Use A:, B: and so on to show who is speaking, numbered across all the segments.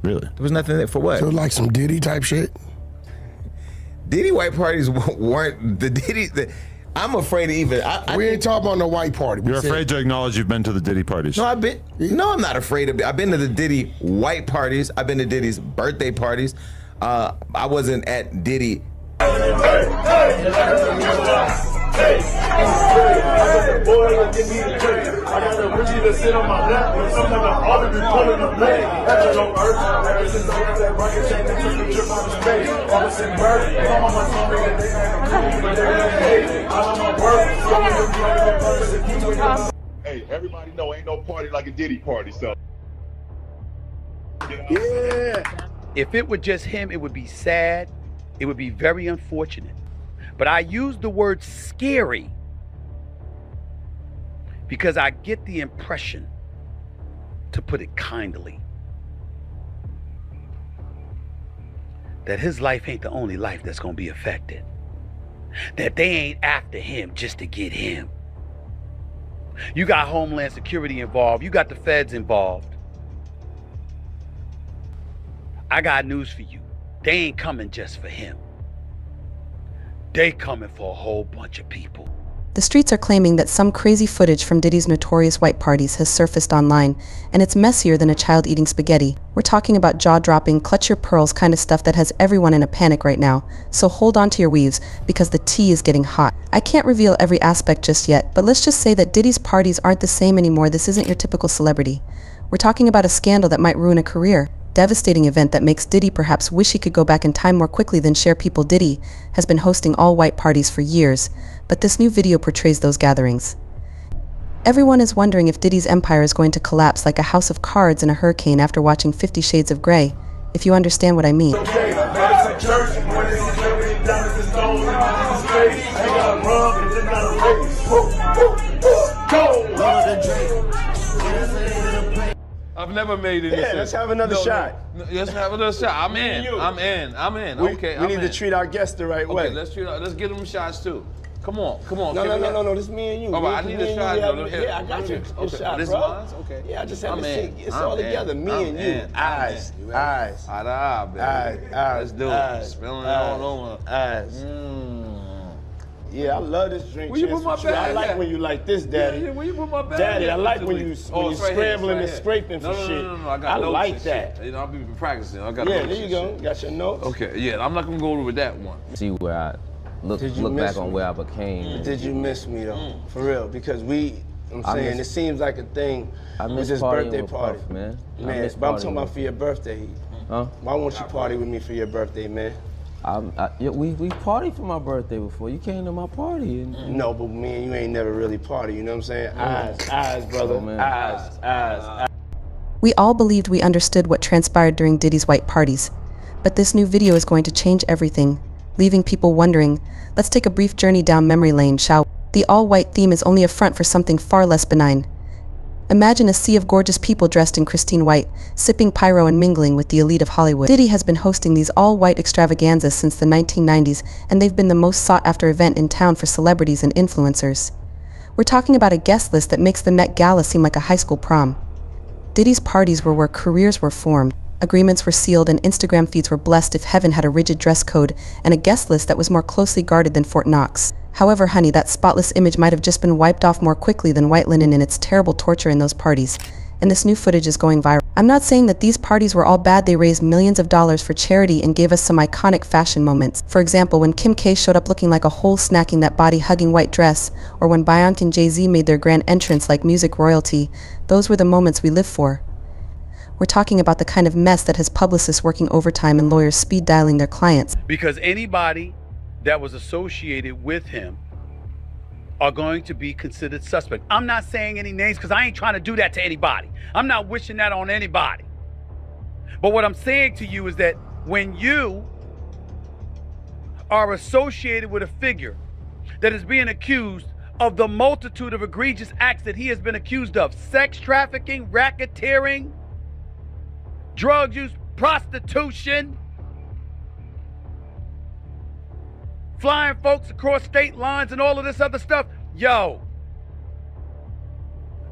A: Really?
B: There was nothing there for what?
C: So like some Diddy type shit?
B: Diddy white parties weren't the Diddy. I'm afraid to even.
C: We ain't talking about no white party.
A: You're afraid to acknowledge you've been to the Diddy parties.
B: No, I'm not afraid of it. I've been to the Diddy white parties. I've been to Diddy's birthday parties. I wasn't at Diddy.
D: Hey, everybody know ain't no party like a Diddy party, so.
E: Yeah. If it were just him, it would be sad. It would be very unfortunate. But I use the word scary because I get the impression, to put it kindly, that his life ain't the only life that's gonna be affected. That they ain't after him just to get him. You got Homeland Security involved. You got the feds involved. I got news for you. They ain't coming just for him. They coming for a whole bunch of people.
F: The streets are claiming that some crazy footage from Diddy's notorious white parties has surfaced online, and it's messier than a child eating spaghetti. We're talking about jaw-dropping, clutch your pearls kind of stuff that has everyone in a panic right now, so hold on to your weaves, because the tea is getting hot. I can't reveal every aspect just yet, but let's just say that Diddy's parties aren't the same anymore. This isn't your typical celebrity. We're talking about a scandal that might ruin a career. Devastating event that makes Diddy perhaps wish he could go back in time more quickly than share people. Diddy has been hosting all-white parties for years, but this new video portrays those gatherings. Everyone is wondering if Diddy's empire is going to collapse like a house of cards in a hurricane after watching 50 Shades of Grey, if you understand what I mean.
G: I've never made any sense.
H: Let's have another shot.
G: Let's have another shot. I'm in. I'm in. Okay.
H: We need to treat our guests the right way.
G: Let's get them shots too. Come on.
H: No. This is me and you.
G: All right, I need a shot.
H: Yeah, I got you. Your shot,
G: this
H: bro.
G: mine? Okay.
H: Yeah, I just have to see. It's all together. Me and you. Eyes.
G: Eye to eye, baby. Let's do it. Spilling it all over.
H: Eyes. Yeah, I love this drink.
G: Where you put my bag?
H: I like when you like this, Daddy.
G: Yeah, where you put my bag?
H: Daddy, I like when you scrambling and scraping for shit.
G: No, I got
H: I like that.
G: You know, I've been practicing. I got
H: there you go. Got your notes.
G: Okay, yeah, I'm not gonna go over with that one.
I: See where I look back on where I became.
H: Did you miss me though? For real, because it seems like a thing.
I: I miss
H: this birthday party,
I: Puff, man.
H: But I'm talking about for your birthday.
I: Huh?
H: Why won't you party with me for your birthday, man?
I: We partied for my birthday before. You came to my party.
H: No, but me and you ain't never really party, you know what I'm saying? Eyes, brother.
I: Oh,
H: Eyes.
F: We all believed we understood what transpired during Diddy's white parties, but this new video is going to change everything, leaving people wondering. Let's take a brief journey down memory lane, shall we? The all-white theme is only a front for something far less benign. Imagine a sea of gorgeous people dressed in Christine white, sipping pyro and mingling with the elite of Hollywood. Diddy has been hosting these all-white extravaganzas since the 1990s, and they've been the most sought-after event in town for celebrities and influencers. We're talking about a guest list that makes the Met Gala seem like a high school prom. Diddy's parties were where careers were formed, agreements were sealed, and Instagram feeds were blessed if heaven had a rigid dress code and a guest list that was more closely guarded than Fort Knox. However, honey, that spotless image might have just been wiped off more quickly than white linen in its terrible torture in those parties, and this new footage is going viral. I'm not saying that these parties were all bad. They raised millions of dollars for charity and gave us some iconic fashion moments. For example, when Kim K showed up looking like a hole snacking that body-hugging white dress, or when Beyonce and Jay-Z made their grand entrance like music royalty, those were the moments we live for. We're talking about the kind of mess that has publicists working overtime and lawyers speed dialing their clients.
E: Because anybody that was associated with him are going to be considered suspect. I'm not saying any names because I ain't trying to do that to anybody. I'm not wishing that on anybody. But what I'm saying to you is that when you are associated with a figure that is being accused of the multitude of egregious acts that he has been accused of, sex trafficking, racketeering, drug use, prostitution, flying folks across state lines and all of this other stuff, yo.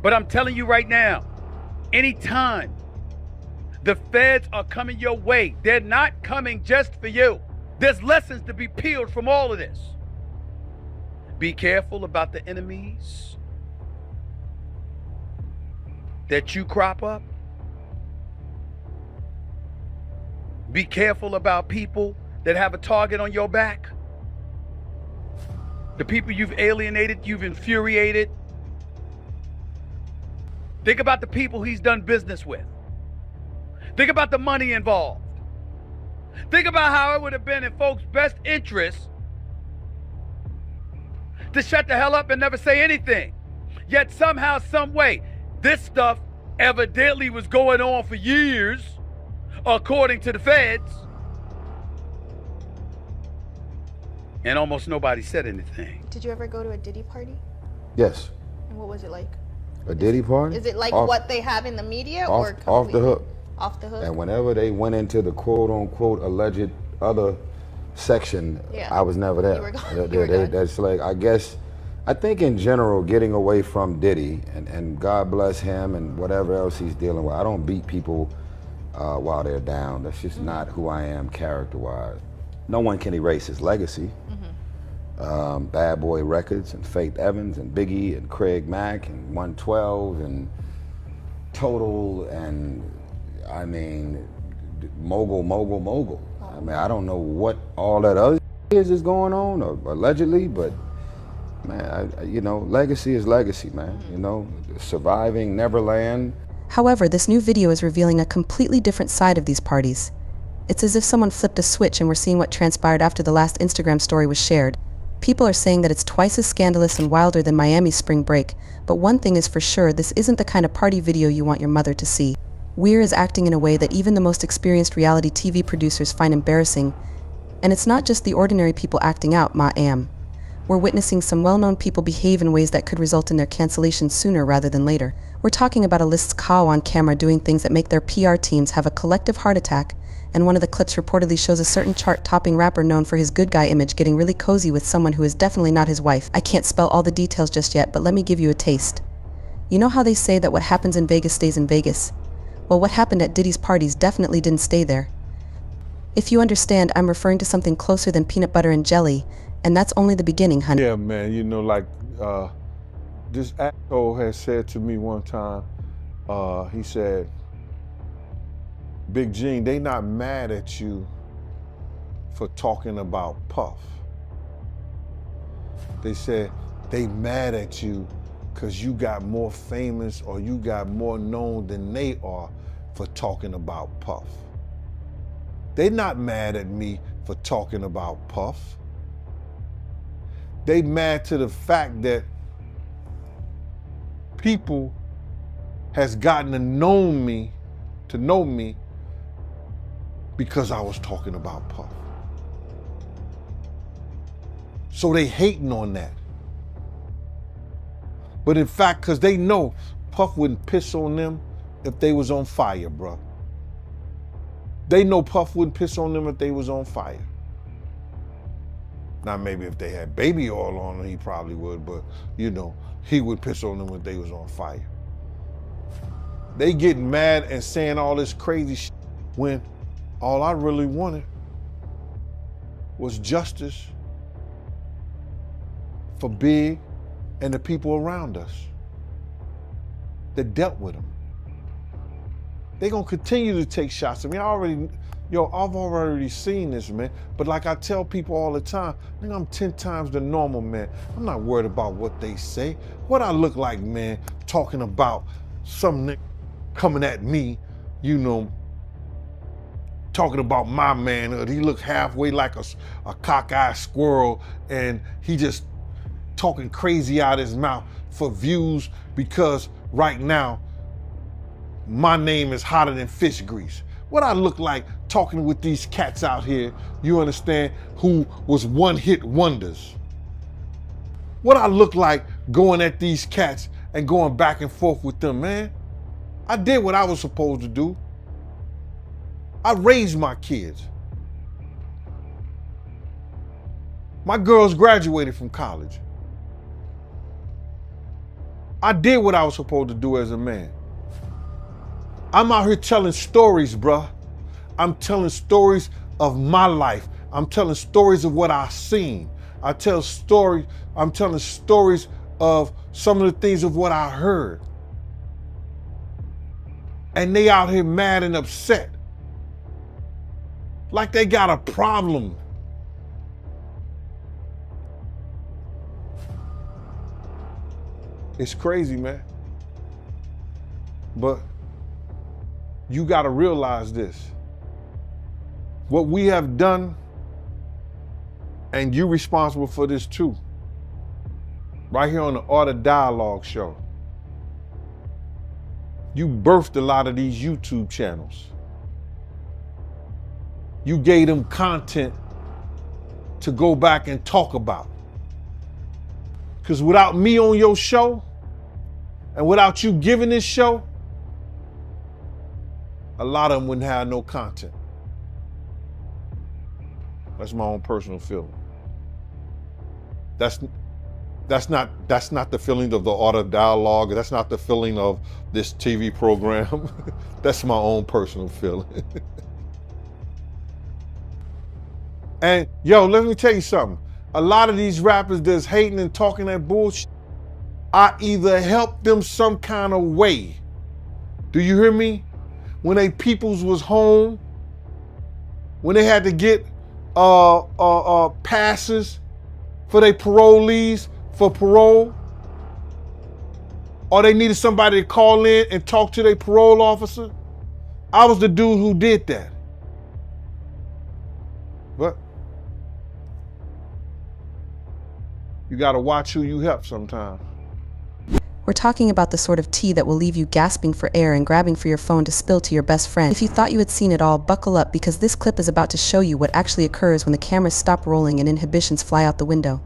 E: But I'm telling you right now, anytime The feds are coming your way. They're not coming just for you. There's lessons to be peeled from all of this. Be careful about the enemies that you crop up. Be careful about people that have a target on your back. The people you've alienated, you've infuriated. Think about the people he's done business with. Think about the money involved. Think about how it would have been in folks' best interest to shut the hell up and never say anything. Yet somehow, some way, this stuff evidently was going on for years, according to the feds. And almost nobody said anything.
J: Did you ever go to a Diddy party?
K: Yes.
J: And what was it like?
K: A Diddy party?
J: Is it like what they have in the media or
K: off the hook?
J: Off the hook.
K: And whenever they went into the quote unquote alleged other section, I was never there.
J: You were gone.
K: That's like, I think in general, getting away from Diddy, and God bless him and whatever else he's dealing with. I don't beat people while they're down. That's just not who I am character-wise. No one can erase his legacy. Bad Boy Records and Faith Evans and Biggie and Craig Mack and 112 and Total and I mean mogul. I mean, I don't know what all that other is going on or allegedly, but man, you know, legacy is legacy, man. You know, surviving Neverland.
F: However, this new video is revealing a completely different side of these parties. It's as if someone flipped a switch and we're seeing what transpired after the last Instagram story was shared. People are saying that it's twice as scandalous and wilder than Miami's spring break, but one thing is for sure, this isn't the kind of party video you want your mother to see. Weir is acting in a way that even the most experienced reality TV producers find embarrassing, and it's not just the ordinary people acting out, ma'am. We're witnessing some well-known people behave in ways that could result in their cancellation sooner rather than later. We're talking about a list's cow on camera doing things that make their PR teams have a collective heart attack, and one of the clips reportedly shows a certain chart-topping rapper known for his good guy image getting really cozy with someone who is definitely not his wife. I can't spell all the details just yet, but let me give you a taste. You know how they say that what happens in Vegas stays in Vegas? Well, what happened at Diddy's parties definitely didn't stay there. If you understand, I'm referring to something closer than peanut butter and jelly, and that's only the beginning, honey.
L: Yeah, man, you know, like, this asshole has said to me one time, he said, Big Gene, they not mad at you for talking about Puff. They said they mad at you because you got more famous or you got more known than they are for talking about Puff. They not mad at me for talking about Puff. They mad to the fact that people has gotten to know me because I was talking about Puff. So they hating on that. But in fact, because they know Puff wouldn't piss on them if they was on fire, bro. They know Puff wouldn't piss on them if they was on fire. Now, maybe if they had baby oil on them, he probably would, but you know, he would piss on them if they was on fire. They getting mad and saying all this crazy shit when all I really wanted was justice for Big and the people around us that dealt with him. They're gonna continue to take shots. I mean, I've already seen this, man. But like I tell people all the time, man, I'm 10 times the normal, man. I'm not worried about what they say. What I look like, man, talking about some nigga coming at me, you know, talking about my manhood. He look halfway like a cockeyed squirrel, and he just talking crazy out his mouth for views because right now, my name is hotter than fish grease. What I look like talking with these cats out here, you understand, who was one-hit wonders. What I look like going at these cats and going back and forth with them, man. I did what I was supposed to do. I raised my kids. My girls graduated from college. I did what I was supposed to do as a man. I'm out here telling stories, bruh. I'm telling stories of my life. I'm telling stories of what I've seen. I'm telling stories of some of the things of what I heard. And they out here mad and upset. Like they got a problem. It's crazy, man. But you gotta realize this. What we have done, and you're responsible for this too, right here on the Art of Dialogue show. You birthed a lot of these YouTube channels. You gave them content to go back and talk about. Because without me on your show, and without you giving this show, a lot of them wouldn't have no content. That's my own personal feeling. That's not the feeling of the Art of Dialogue. That's not the feeling of this TV program. That's my own personal feeling. And yo, let me tell you something. A lot of these rappers that's hating and talking that bullshit, I either help them some kind of way. Do you hear me? When they peoples was home, when they had to get passes for their parolees for parole, or they needed somebody to call in and talk to their parole officer, I was the dude who did that. But you gotta watch who you help sometimes.
F: We're talking about the sort of tea that will leave you gasping for air and grabbing for your phone to spill to your best friend. If you thought you had seen it all, buckle up, because this clip is about to show you what actually occurs when the cameras stop rolling and inhibitions fly out the window.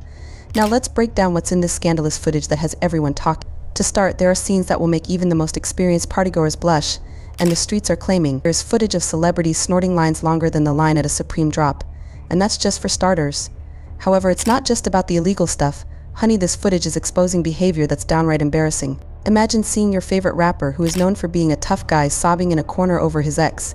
F: Now let's break down what's in this scandalous footage that has everyone talking. To start, there are scenes that will make even the most experienced partygoers blush, and the streets are claiming there's footage of celebrities snorting lines longer than the line at a Supreme drop. And that's just for starters. However, it's not just about the illegal stuff. Honey, this footage is exposing behavior that's downright embarrassing. Imagine seeing your favorite rapper, who is known for being a tough guy, sobbing in a corner over his ex.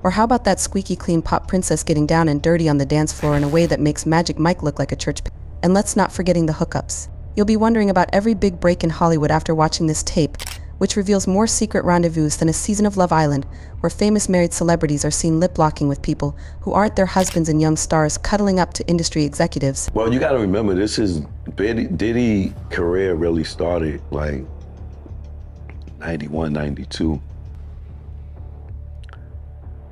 F: Or how about that squeaky clean pop princess getting down and dirty on the dance floor in a way that makes Magic Mike look like a church pig? And let's not forgetting the hookups. You'll be wondering about every big break in Hollywood after watching this tape, which reveals more secret rendezvous than a season of Love Island, where famous married celebrities are seen lip-locking with people who aren't their husbands and young stars cuddling up to industry executives.
M: Well, you gotta remember, this is Diddy career really started like 91, 92.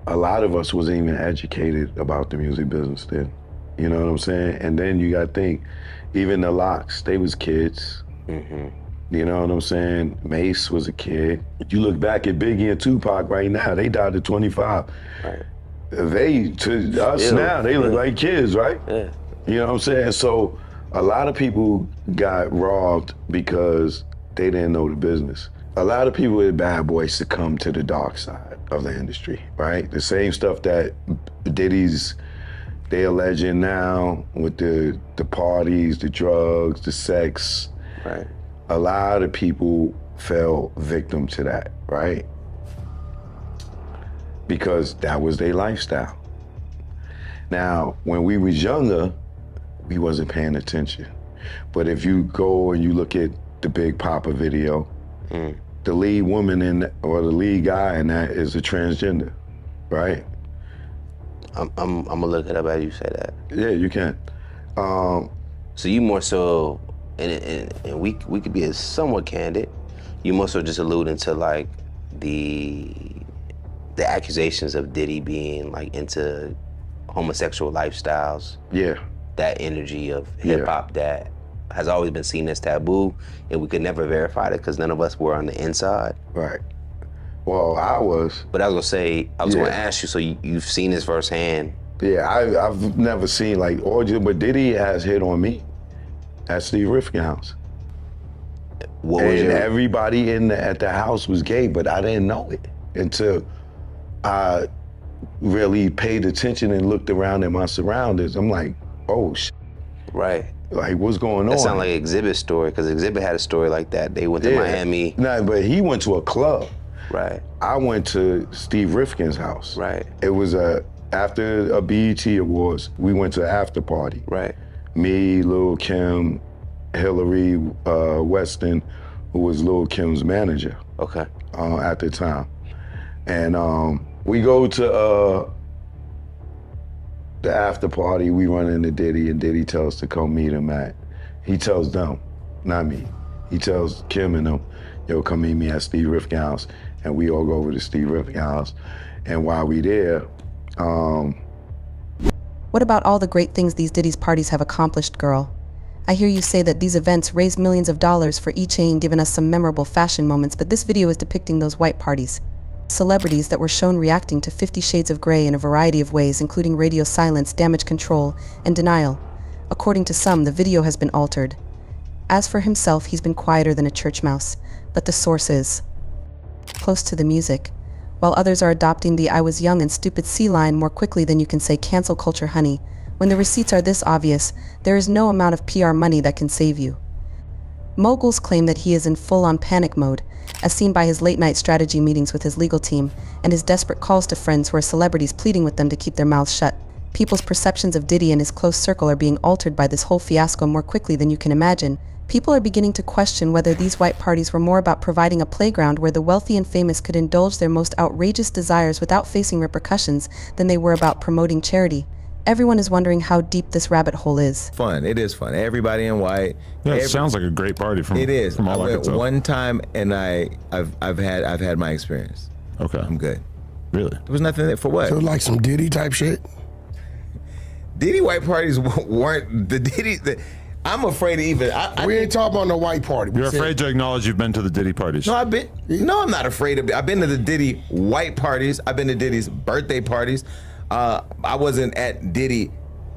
M: A lot of us wasn't even educated about the music business then. You know what I'm saying? And then you gotta think, even the Locks, they was kids. You know what I'm saying? Mace was a kid. You look back at Biggie and Tupac right now, they died at 25. Right. They, to us now, they look like kids, right? Yeah. You know what I'm saying? So a lot of people got robbed because they didn't know the business. A lot of people with bad boys succumb to the dark side of the industry, right? The same stuff that Diddy's, they alleging now with the parties, the drugs, the sex. Right. A lot of people fell victim to that, right? Because that was their lifestyle. Now, when we was younger, we wasn't paying attention. But if you go and you look at the Big Papa video, the lead woman or the lead guy in that is a transgender, right?
N: I'm gonna look it up as you say that.
M: Yeah, you can.
N: So you more so, and we could be somewhat candid. You more so just alluding to like the accusations of Diddy being like into homosexual lifestyles. Yeah. That energy of hip hop that has always been seen as taboo, and we could never verify it because none of us were on the inside.
M: Right. Well, I was.
N: But I was gonna say, I was gonna ask you, so you've seen this firsthand?
M: Yeah, I've never seen like orgy, but Diddy has hit on me at Steve Rifkin house. Everybody at the house was gay, but I didn't know it until I really paid attention and looked around at my surroundings. I'm like, oh,
N: right.
M: Like, what's going on?
N: That sounds like Exhibit's story, because Exhibit had a story like that. They went to Miami.
M: No, but he went to a club.
N: Right.
M: I went to Steve Rifkin's house.
N: Right.
M: It was after a BET Awards, we went to an after party.
N: Right.
M: Me, Lil' Kim, Hillary Weston, who was Lil' Kim's manager.
N: Okay.
M: At the time. And we go to the after party, we run into Diddy, and Diddy tells us to come meet him he tells them, not me, he tells Kim and them, yo, come meet me at Steve Rifkin's house. And we all go over to Steve Rifkin's house. And while we there,
F: What about all the great things these Diddy's parties have accomplished, girl? I hear you say that these events raise millions of dollars for each, and given us some memorable fashion moments, but this video is depicting those white parties. Celebrities that were shown reacting to 50 Shades of Grey in a variety of ways, including radio silence, damage control, and denial. According to some, the video has been altered. As for himself, he's been quieter than a church mouse, but the source is close to the music, while others are adopting the "I was young and stupid" C line more quickly than you can say cancel culture, honey. When the receipts are this obvious, there is no amount of PR money that can save you. Moguls claim that he is in full-on panic mode, as seen by his late-night strategy meetings with his legal team and his desperate calls to friends who are celebrities pleading with them to keep their mouths shut. People's perceptions of Diddy and his close circle are being altered by this whole fiasco more quickly than you can imagine. People are beginning to question whether these white parties were more about providing a playground where the wealthy and famous could indulge their most outrageous desires without facing repercussions than they were about promoting charity. Everyone is wondering how deep this rabbit hole is.
B: Fun. It is fun. Everybody in white.
A: Yeah, it sounds like a great party.
B: It is.
A: From all
B: I
A: I
B: went
A: could tell.
B: one time, and I've had my experience.
A: Okay.
B: I'm good.
A: Really?
B: There was nothing there for what?
C: So like some Diddy type shit?
B: Diddy white parties weren't the Diddy. I'm afraid to even.
C: We ain't talking about no white party.
A: You're afraid to acknowledge you've been to the Diddy parties.
B: No, I'm not afraid of it. I've been to the Diddy white parties. I've been to Diddy's birthday parties. I wasn't at Diddy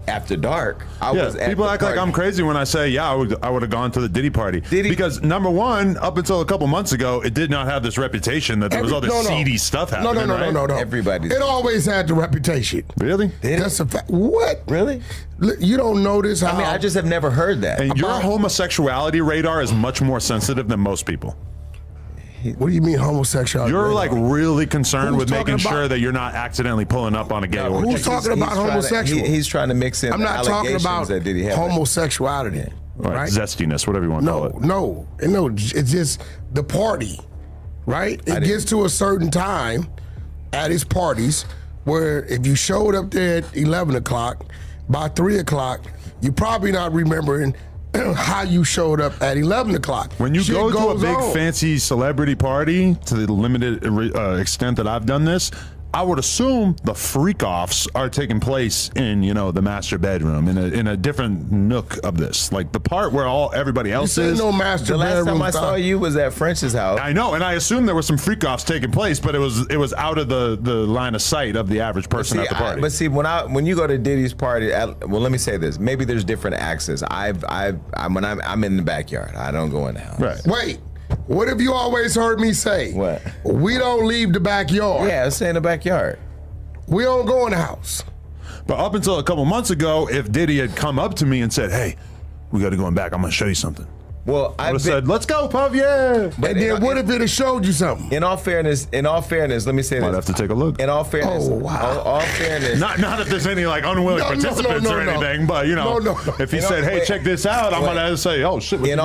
B: after dark. I was at
A: people
B: the
A: act like
B: party.
A: I'm crazy when I say, yeah, I would have gone to the Diddy party. Because number one, up until a couple months ago, it did not have this reputation that there was all this seedy stuff happening.
C: No.
B: Everybody.
C: It always had the reputation.
A: Really?
C: That's a fact. What?
B: Really?
C: You don't notice how?
B: I mean, I just have never heard that.
A: And your homosexuality radar is much more sensitive than most people.
C: What do you mean homosexuality?
A: You're like really concerned
C: Who's
A: with making
C: talking
A: sure
C: about-
A: that you're not accidentally pulling up on a gay orgy.
C: Who's talking about homosexual?
B: He's trying to mix in
C: I'm
B: the
C: not talking
B: allegations
C: about
B: that Diddy had.
C: homosexuality. Right?
A: Zestiness, whatever you want to call it.
C: No, it's just the party, right? It gets to a certain time at his parties where if you showed up there at 11 o'clock, by 3 o'clock, you're probably not remembering how you showed up at 11 o'clock.
A: When you
C: Shit
A: go to a
C: goes
A: big
C: on.
A: fancy celebrity party, to the limited extent that I've done this, I would assume the freak-offs are taking place in, the master bedroom, in a different nook of this. Like the part where everybody else is.
C: no master
B: The last
C: bedroom
B: time I saw
C: style.
B: you was at French's house.
A: I know, and I assume there were some freak-offs taking place, but it was out of the line of sight of the average person at the party.
B: But see, when you go to Diddy's party, well, let me say this. Maybe there's different access. I'm in the backyard. I don't go in the house.
A: Right.
C: Wait, what have you always heard me say?
B: What?
C: We don't leave the backyard.
B: Yeah, stay in the backyard.
C: We don't go in the house.
A: But up until a couple months ago, if Diddy had come up to me and said, "Hey, we got to go in back. I'm going to show you something,"
B: Well,
A: I would have said, "Let's go, Puff, yeah."
C: And then what if it had showed you something?
B: In all fairness, let me say this.
A: Might have to take a look.
B: In all fairness, all fairness.
A: Not if there's any like unwilling participants or anything, but if he said, "Hey, check this out," I'm gonna say, "Oh shit."
B: In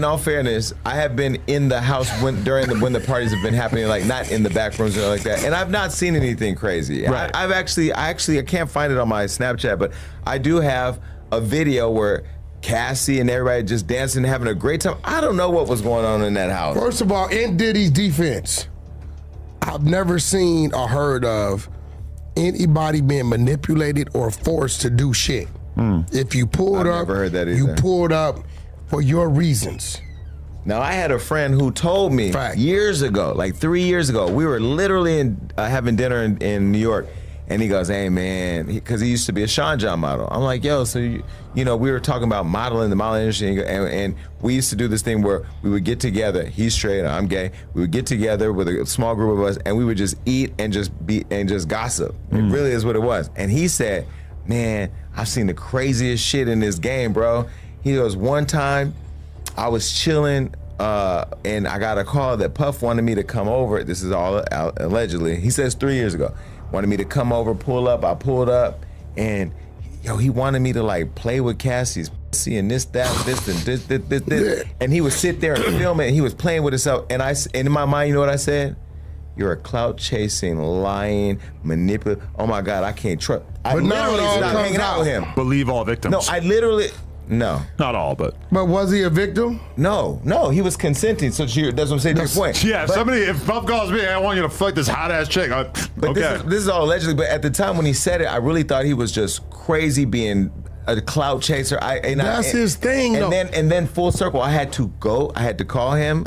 B: all fairness, I have been in the house when the parties have been happening, like not in the back rooms or like that, and I've not seen anything crazy.
A: Right.
B: I can't find it on my Snapchat, but I do have a video where Cassie and everybody just dancing, having a great time. I don't know what was going on in that house.
C: First of all, in Diddy's defense, I've never seen or heard of anybody being manipulated or forced to do shit. If you pulled up,
B: never heard that
C: you
B: either.
C: pulled up for your reasons.
B: Now, I had a friend who told me years ago, like 3 years ago, we were literally having dinner in New York, and he goes, "Hey, man," because he used to be a Sean John model. I'm like, "Yo, so we were talking about modeling, the modeling industry, and we used to do this thing where we would get together. He's straight, I'm gay. We would get together with a small group of us, and we would just eat and just gossip. It really is what it was." And he said, "Man, I've seen the craziest shit in this game, bro." He goes, "One time, I was chilling and I got a call that Puff wanted me to come over. This is all allegedly. He says 3 years ago. Wanted me to come over, pull up. I pulled up, and he wanted me to like play with Cassie's pussy and this, this. And he would sit there and film it, and he was playing with himself. And in my mind, you know what I said? You're a clout chasing, lying, manipulative. Oh my God, I can't trust. I literally stopped hanging out with him.
A: Believe all victims.
B: No, I literally. No.
A: Not all, but.
C: But was he a victim?
B: No, he was consenting. So that's what I'm saying to your point.
A: Yeah, if Puff calls me, I want you to fuck this hot ass chick.
B: But this is all allegedly. But at the time when he said it, I really thought he was just crazy being a clout chaser.
C: That's his thing, though.
B: And then full circle, I had to go. I had to call him.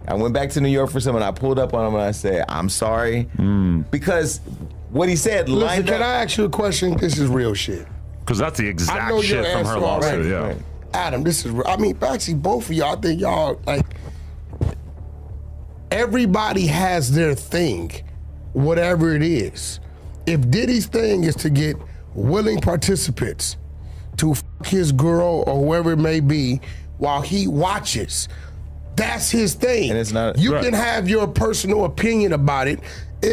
B: I went back to New York for something. I pulled up on him and I said, I'm sorry. Because what he said lined up.
C: Can I ask you a question? This is real shit.
A: Because that's the exact shit from her lawsuit, yeah.
C: Right. Adam, actually, both of y'all, I think y'all, like, everybody has their thing, whatever it is. If Diddy's thing is to get willing participants to fuck his girl or whoever it may be while he watches, that's his thing.
B: And it's not.
C: You can have your personal opinion about it.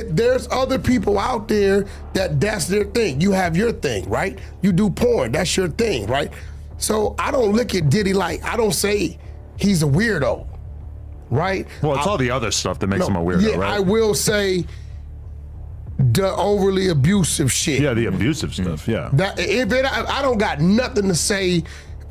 C: There's other people out there that's their thing. You have your thing, right? You do porn, that's your thing, right? So I don't look at Diddy I don't say he's a weirdo, right?
A: Well, it's all the other stuff that makes him a weirdo, right?
C: I will say the overly abusive shit.
A: Yeah, the abusive stuff, yeah.
C: I don't got nothing to say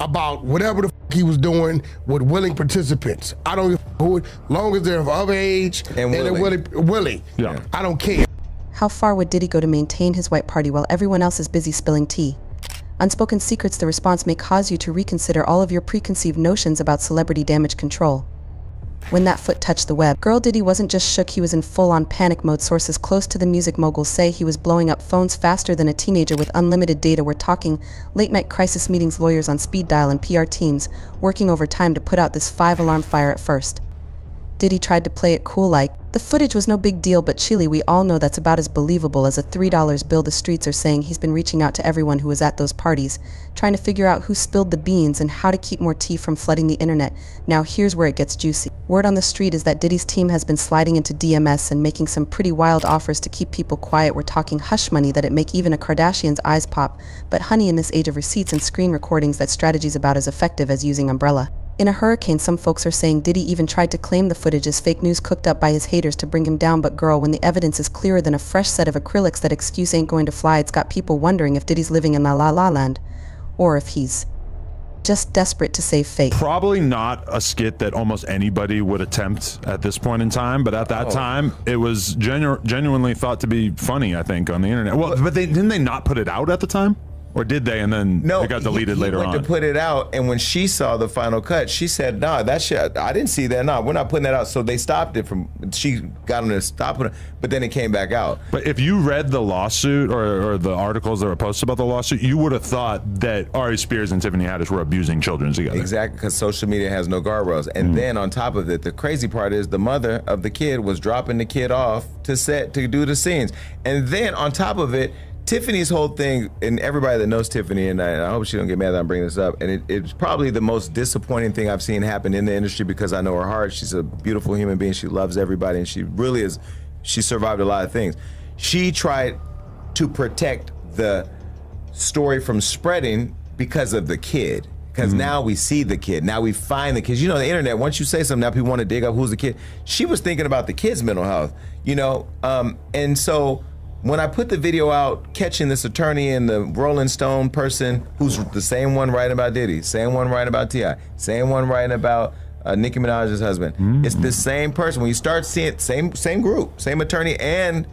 C: about whatever the fuck he was doing with willing participants. I don't give a fuck who it, long as they're of age and they're willing.
A: Yeah.
C: I don't care.
F: How far would Diddy go to maintain his white party while everyone else is busy spilling tea? Unspoken secrets, the response may cause you to reconsider all of your preconceived notions about celebrity damage control. When that foot touched the web, Girl Diddy wasn't just shook, he was in full-on panic mode. Sources close to the music mogul say he was blowing up phones faster than a teenager with unlimited data. We're talking late-night crisis meetings, lawyers on speed dial, and PR teams working overtime to put out this 5-alarm fire at first. Diddy tried to play it cool like, the footage was no big deal, but Chile, we all know that's about as believable as a $3 bill. The streets are saying he's been reaching out to everyone who was at those parties, trying to figure out who spilled the beans and how to keep more tea from flooding the internet. Now here's where it gets juicy. Word on the street is that Diddy's team has been sliding into DMS and making some pretty wild offers to keep people quiet. We're talking hush money that'd make even a Kardashian's eyes pop, but honey, in this age of receipts and screen recordings, that strategy's about as effective as using umbrella. In a hurricane, some folks are saying Diddy even tried to claim the footage as fake news cooked up by his haters to bring him down. But girl, when the evidence is clearer than a fresh set of acrylics, that excuse ain't going to fly. It's got people wondering if Diddy's living in La La La Land, or if he's just desperate to save face.
A: Probably not a skit that almost anybody would attempt at this point in time, but at that time, it was genuinely thought to be funny, I think, on the internet. Well, but didn't they not put it out at the time? Or did they? And then it got deleted later on.
B: He went to put it out, and when she saw the final cut, she said, "Nah, that shit, I didn't see that. Nah, we're not putting that out." So they stopped it from. She got them to stop it, but then it came back out.
A: But if you read the lawsuit or the articles that were posted about the lawsuit, you would have thought that Ari Spears and Tiffany Haddish were abusing children together.
B: Exactly, because social media has no guardrails. And then on top of it, the crazy part is the mother of the kid was dropping the kid off to set to do the scenes, and then on top of it, Tiffany's whole thing, and everybody that knows Tiffany, and I hope she don't get mad that I'm bringing this up, and it's probably the most disappointing thing I've seen happen in the industry because I know her heart. She's a beautiful human being. She loves everybody, and she really is. She survived a lot of things. She tried to protect the story from spreading because of the kid. Because now we see the kid. Now we find the kids. You know, the internet, once you say something, now people want to dig up who's the kid. She was thinking about the kid's mental health, you know? And so when I put the video out, catching this attorney and the Rolling Stone person who's the same one writing about Diddy, same one writing about T.I., same one writing about Nicki Minaj's husband. It's the same person. When you start seeing same group, same attorney and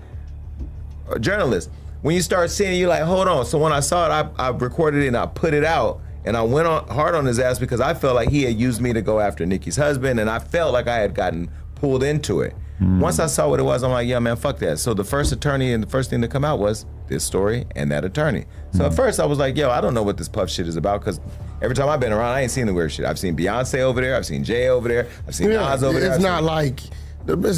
B: journalist. When you start seeing it, you're like, hold on. So when I saw it, I recorded it and I put it out. And I went hard on his ass because I felt like he had used me to go after Nicki's husband, and I felt like I had gotten pulled into it. Once I saw what it was, I'm like, yeah, man, fuck that. So the first attorney and the first thing to come out was this story and that attorney. So at first I was like, yo, I don't know what this Puff shit is about, because every time I've been around, I ain't seen the weird shit. I've seen Beyonce over there, I've seen Jay over there, I've seen Nas over there.
C: It's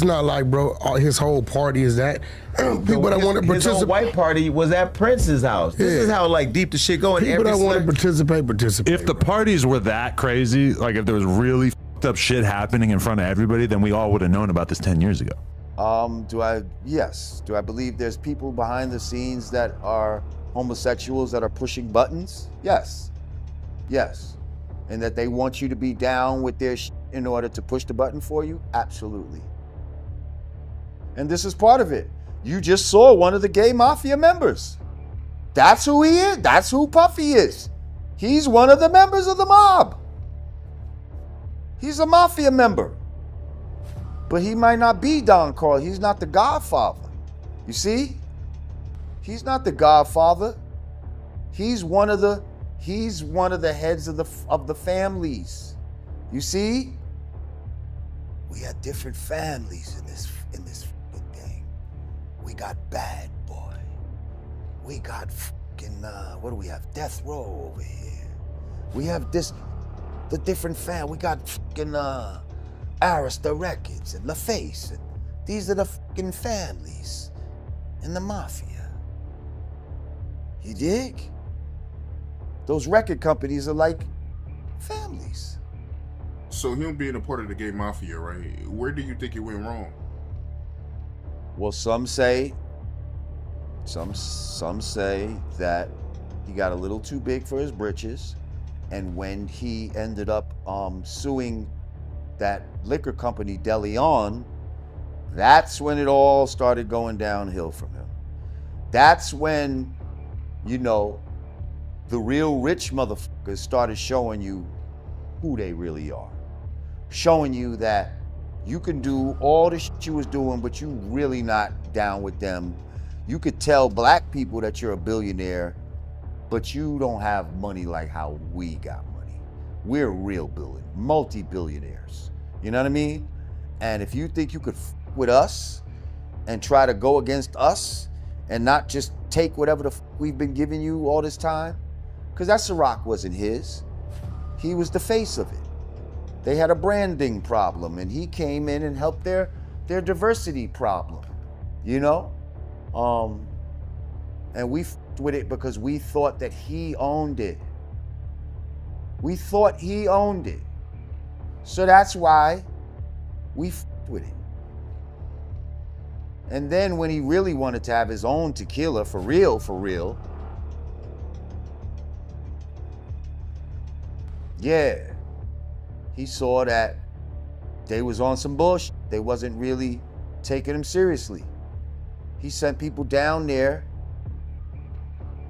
C: not like, bro, his whole party is that. People that want to participate.
B: His whole white party was at Prince's house. This is how like deep the shit going.
C: People that want to participate.
A: If the parties were that crazy, like if there was really fucked up shit happening in front of everybody, then we all would have known about this 10 years ago.
O: Yes. Do I believe there's people behind the scenes that are homosexuals that are pushing buttons? Yes. Yes. And that they want you to be down with their shit in order to push the button for you? Absolutely. And this is part of it. You just saw one of the gay mafia members. That's who he is. That's who Puffy is. He's one of the members of the mob. He's a mafia member. But he might not be Don Carl. He's not the godfather. You see? He's not the godfather. He's one of the heads of the families. You see? We had different families in this fucking thing. We got Bad Boy. We got fucking what do we have? Death Row over here. We have the different We got fucking Arista Records and LaFace. And these are the fucking families in the mafia. You dig? Those record companies are like families.
P: So him being a part of the gay mafia, right? Where do you think it went wrong?
O: Well, some say that he got a little too big for his britches, and when he ended up suing that liquor company De Leon, that's when it all started going downhill from him. That's when, you know, the real rich motherfuckers started showing you who they really are. Showing you that you can do all the shit you was doing, but you really not down with them. You could tell black people that you're a billionaire, but you don't have money like how we got money. We're real multi-billionaires. You know what I mean? And if you think you could with us and try to go against us and not just take whatever the we've been giving you all this time, because that Ciroc wasn't his. He was the face of it. They had a branding problem, and he came in and helped their diversity problem, you know? And we with it because we thought that he owned it. We thought he owned it. So that's why we with it. And then when he really wanted to have his own tequila, for real, yeah, he saw that they was on some bullshit. They wasn't really taking him seriously. He sent people down there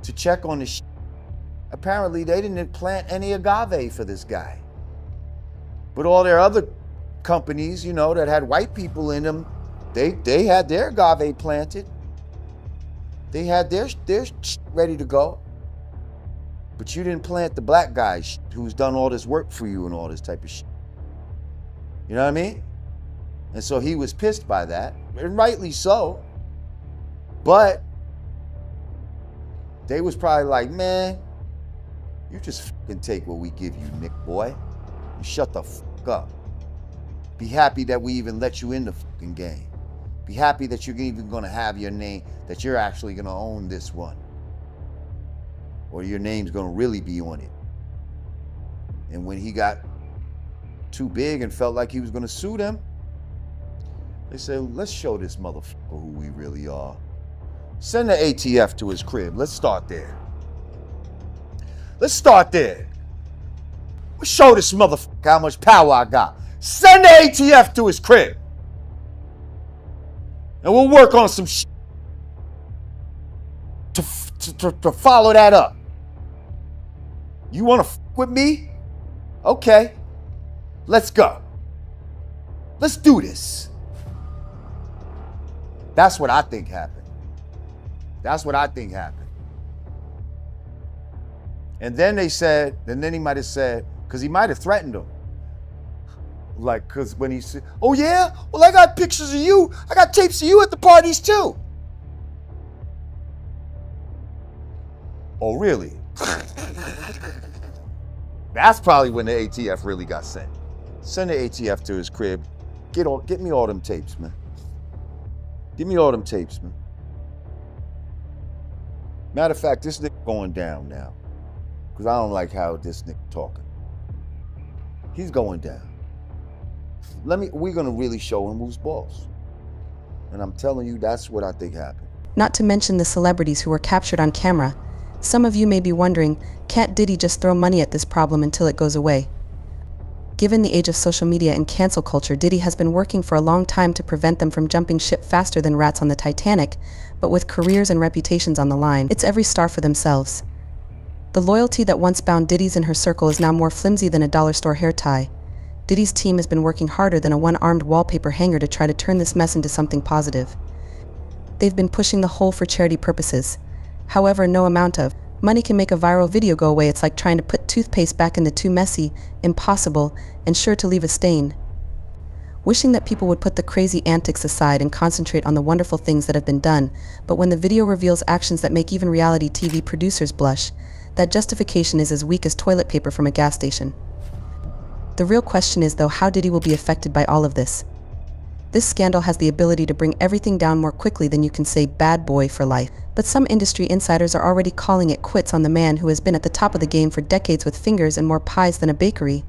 O: to check on the shit. Apparently, they didn't plant any agave for this guy. But all their other companies, you know, that had white people in them, they had their agave planted. They had their shit ready to go. But you didn't plant the black guy who's done all this work for you and all this type of shit. You know what I mean? And so he was pissed by that, and rightly so. But they was probably like, man, you just fucking take what we give you, Nick boy. You shut the fuck up. Be happy that we even let you in the fucking game. Be happy that you're even gonna have your name, that you're actually gonna own this one. Or your name's gonna really be on it. And when he got too big and felt like he was gonna sue them, they said, let's show this motherfucker who we really are. Send the ATF to his crib. Let's start there. Let's start there. Let's show this motherfucker how much power I got. Send the ATF to his crib. And we'll work on some shit to follow that up. You wanna fuck with me? Okay. Let's go. Let's do this. That's what I think happened. That's what I think happened. And then they said, and then he might have said, because he might have threatened them. Like, because when he said, oh yeah? Well, I got pictures of you. I got tapes of you at the parties too. Oh, really? That's probably when the ATF really got sent. Send the ATF to his crib. Get me all them tapes, man. Give me all them tapes, man. Matter of fact, this nigga going down now. Because I don't like how this nigga talking. He's going down. we're gonna really show him who's boss. And I'm telling you, that's what I think happened.
F: Not to mention the celebrities who were captured on camera. Some of you may be wondering, can't Diddy just throw money at this problem until it goes away? Given the age of social media and cancel culture, Diddy has been working for a long time to prevent them from jumping ship faster than rats on the Titanic, but with careers and reputations on the line, it's every star for themselves. The loyalty that once bound Diddy's in her circle is now more flimsy than a dollar store hair tie. Diddy's team has been working harder than a one-armed wallpaper hanger to try to turn this mess into something positive. They've been pushing the whole for charity purposes. However, no amount of money can make a viral video go away. It's like trying to put toothpaste back in the too messy, impossible, and sure to leave a stain. Wishing that people would put the crazy antics aside and concentrate on the wonderful things that have been done, but when the video reveals actions that make even reality TV producers blush, that justification is as weak as toilet paper from a gas station. The real question is, though, how Diddy will be affected by all of this. This scandal has the ability to bring everything down more quickly than you can say bad boy for life. But some industry insiders are already calling it quits on the man who has been at the top of the game for decades with fingers and more pies than a bakery.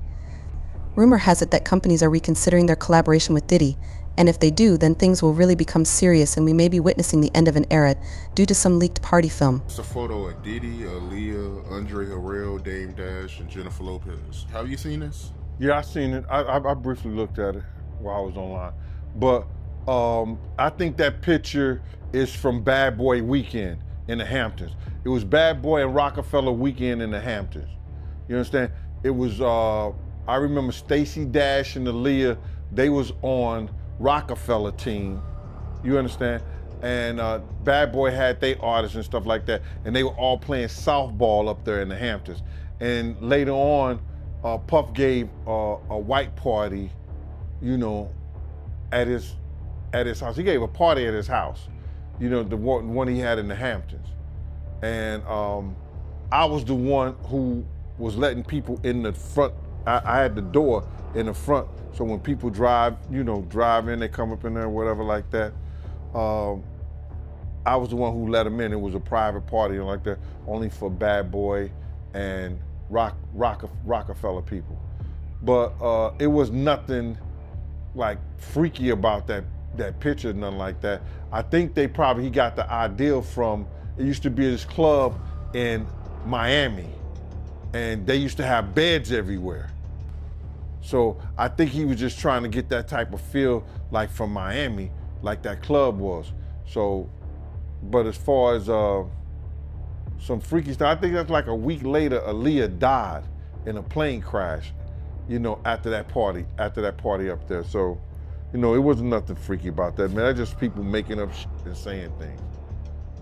F: Rumor has it that companies are reconsidering their collaboration with Diddy, and if they do, then things will really become serious and we may be witnessing the end of an era due to some leaked party film.
P: It's a photo of Diddy, Aaliyah, Andre Harrell, Dame Dash, and Jennifer Lopez. Have you seen this?
L: Yeah, I seen it. I briefly looked at it while I was online. But I think that picture is from Bad Boy Weekend in the Hamptons. It was Bad Boy and Rockefeller Weekend in the Hamptons. You understand? It was, I remember Stacey Dash and Aaliyah, they was on Rockefeller team. You understand? And Bad Boy had their artists and stuff like that. And they were all playing softball up there in the Hamptons. And later on, Puff gave a white party, you know, at his house. He gave a party at his house, you know, the one he had in the Hamptons. And I was the one who was letting people in the front. I had the door in the front, so when people drive in, they come up in there, whatever like that. I was the one who let them in. It was a private party like that, only for Bad Boy and Rockefeller people. But it was nothing like freaky about that picture, nothing like that. I think he got the idea from, it used to be this club in Miami, and they used to have beds everywhere. So I think he was just trying to get that type of feel like from Miami, like that club was. So, but as far as some freaky stuff, I think that's like a week later, Aaliyah died in a plane crash, you know, after that party up there. So, you know, it wasn't nothing freaky about that, man. That's just people making up shit and saying things.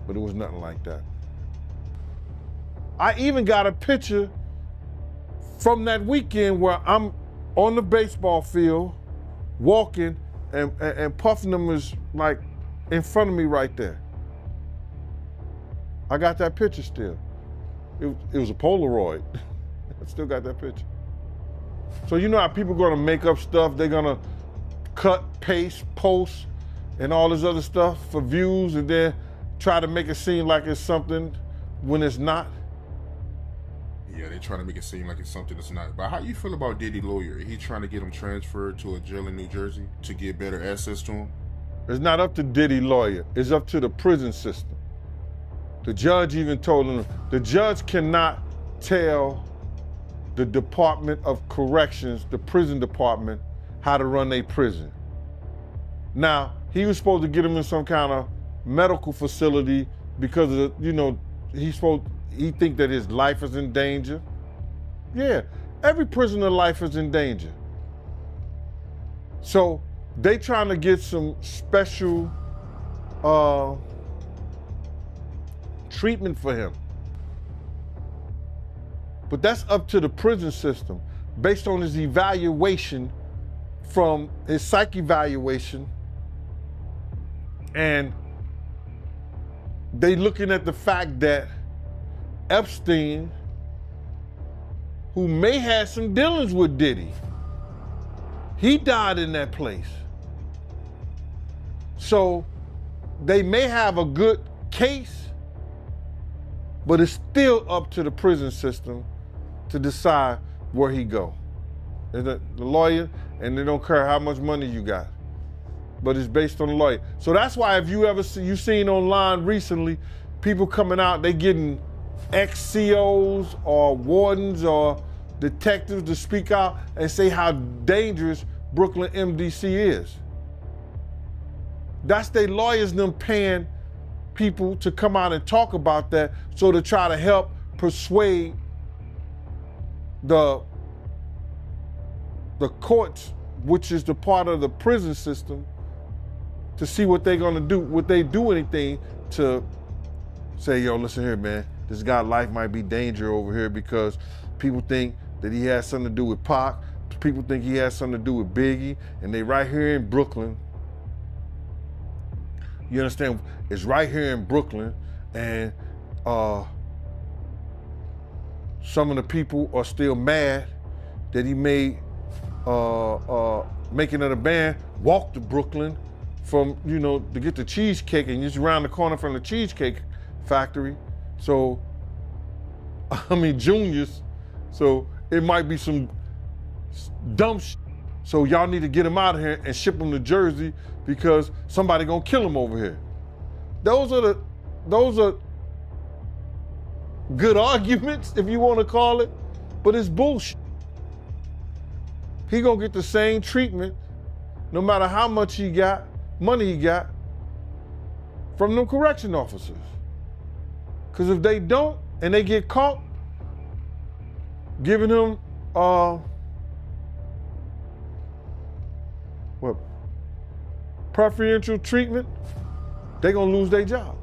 L: But it was nothing like that. I even got a picture from that weekend where I'm on the baseball field, walking, and Puffing them is like in front of me right there. I got that picture still. It was a Polaroid. I still got that picture. So you know how people gonna make up stuff, they're gonna cut, paste, post, and all this other stuff for views and then try to make it seem like it's something when it's not?
P: Yeah, they're trying to make it seem like it's something that's not. But how you feel about Diddy lawyer? He trying to get him transferred to a jail in New Jersey to get better access to him?
L: It's not up to Diddy lawyer, it's up to the prison system. The judge even told him, the judge cannot tell the Department of Corrections, the prison department, how to run their prison. Now, he was supposed to get him in some kind of medical facility because of the, you know, he think that his life is in danger. Yeah, every prisoner life is in danger. So they trying to get some special treatment for him. But that's up to the prison system based on his evaluation from his psych evaluation, and they looking at the fact that Epstein, who may have some dealings with Diddy, he died in that place. So they may have a good case, but it's still up to the prison system to decide where he go. The lawyer, and they don't care how much money you got. But it's based on the lawyer. So that's why if you ever see, you seen online recently, people coming out, they getting ex-COs or wardens or detectives to speak out and say how dangerous Brooklyn MDC is. That's they lawyers and them paying people to come out and talk about that, so to try to help persuade the courts, which is the part of the prison system, to see what they're gonna do, would they do anything to say, yo, listen here, man, this guy's life might be danger over here because people think that he has something to do with Pac, people think he has something to do with Biggie, and they right here in Brooklyn. You understand? It's right here in Brooklyn, and some of the people are still mad that he made Making of the Band walk to Brooklyn from, you know, to get the cheesecake, and just around the corner from the Cheesecake Factory. So, I mean, Junior's. So it might be some dumb shit. So y'all need to get him out of here and ship him to Jersey because somebody gonna kill him over here. Those are good arguments, if you want to call it, but it's bullshit. He gonna get the same treatment no matter how much money he got from them correction officers. Because if they don't and they get caught giving him preferential treatment, they gonna lose their job.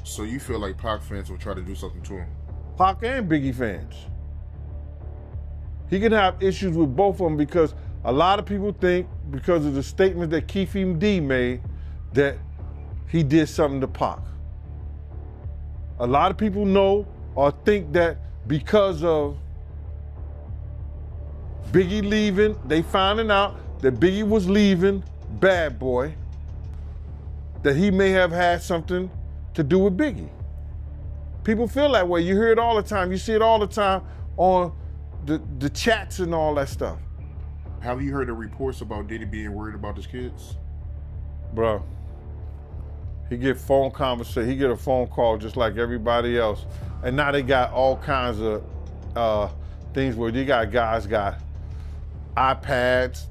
P: So you feel like Pac fans will try to do something to him?
L: Pac and Biggie fans. He can have issues with both of them because a lot of people think, because of the statement that Keefe D made, that he did something to Pac. A lot of people know or think that because of Biggie leaving, they finding out that Biggie was leaving Bad Boy, that he may have had something to do with Biggie. People feel that way. You hear it all the time. You see it all the time on the chats and all that stuff.
P: Have you heard the reports about Diddy being worried about his kids?
L: Bro, he get phone conversation. He get a phone call just like everybody else. And now they got all kinds of things where they got guys got iPads,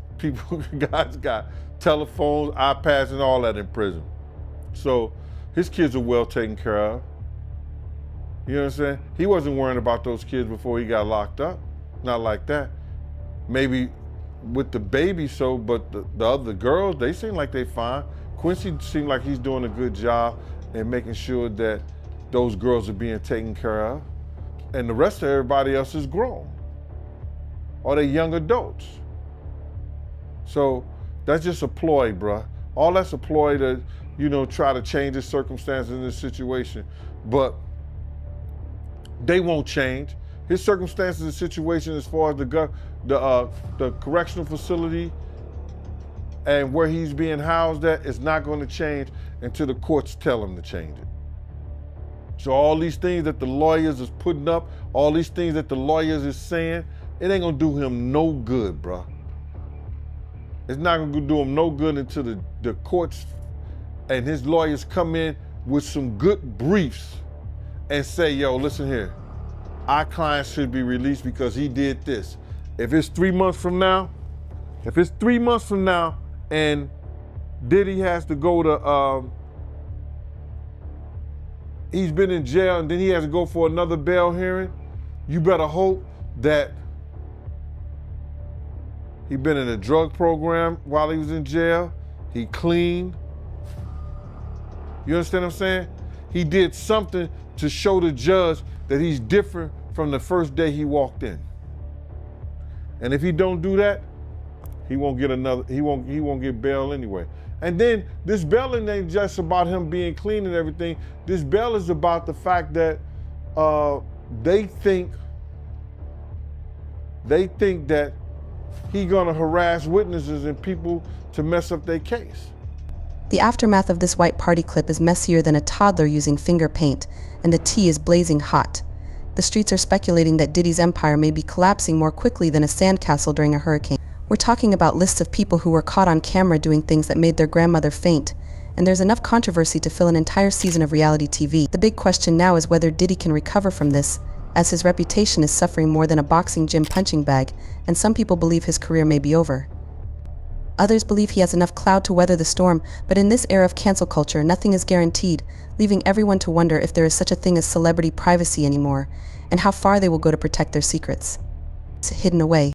L: guys got telephones, iPads, and all that in prison. So his kids are well taken care of. You know what I'm saying? He wasn't worrying about those kids before he got locked up. Not like that. Maybe with the baby, so, but the other girls, they seem like they fine. Quincy seemed like he's doing a good job in making sure that those girls are being taken care of. And the rest of everybody else is grown. Or they young adults. So that's just a ploy, bruh. All that's a ploy to, you know, try to change the circumstances in this situation. But they won't change. His circumstances and situation as far as the correctional facility and where he's being housed at is not going to change until the courts tell him to change it. So all these things that the lawyers is putting up, all these things that the lawyers is saying, it ain't gonna do him no good, bruh. It's not gonna do him no good until the courts and his lawyers come in with some good briefs and say, yo, listen here, our client should be released because he did this. If it's 3 months from now, and Diddy has to go to, he's been in jail and then he has to go for another bail hearing, you better hope that he been in a drug program while he was in jail, he clean. You understand what I'm saying? He did something to show the judge that he's different from the first day he walked in. And if he don't do that, he won't get bail anyway. And then this bail ain't just about him being clean and everything. This bail is about the fact that they think that he gonna harass witnesses and people to mess up their case.
F: The aftermath of this white party clip is messier than a toddler using finger paint, and the tea is blazing hot. The streets are speculating that Diddy's empire may be collapsing more quickly than a sandcastle during a hurricane. We're talking about lists of people who were caught on camera doing things that made their grandmother faint, and there's enough controversy to fill an entire season of reality TV. The big question now is whether Diddy can recover from this, as his reputation is suffering more than a boxing gym punching bag, and some people believe his career may be over. Others believe he has enough clout to weather the storm, but in this era of cancel culture, nothing is guaranteed, leaving everyone to wonder if there is such a thing as celebrity privacy anymore, and how far they will go to protect their secrets. It's hidden away.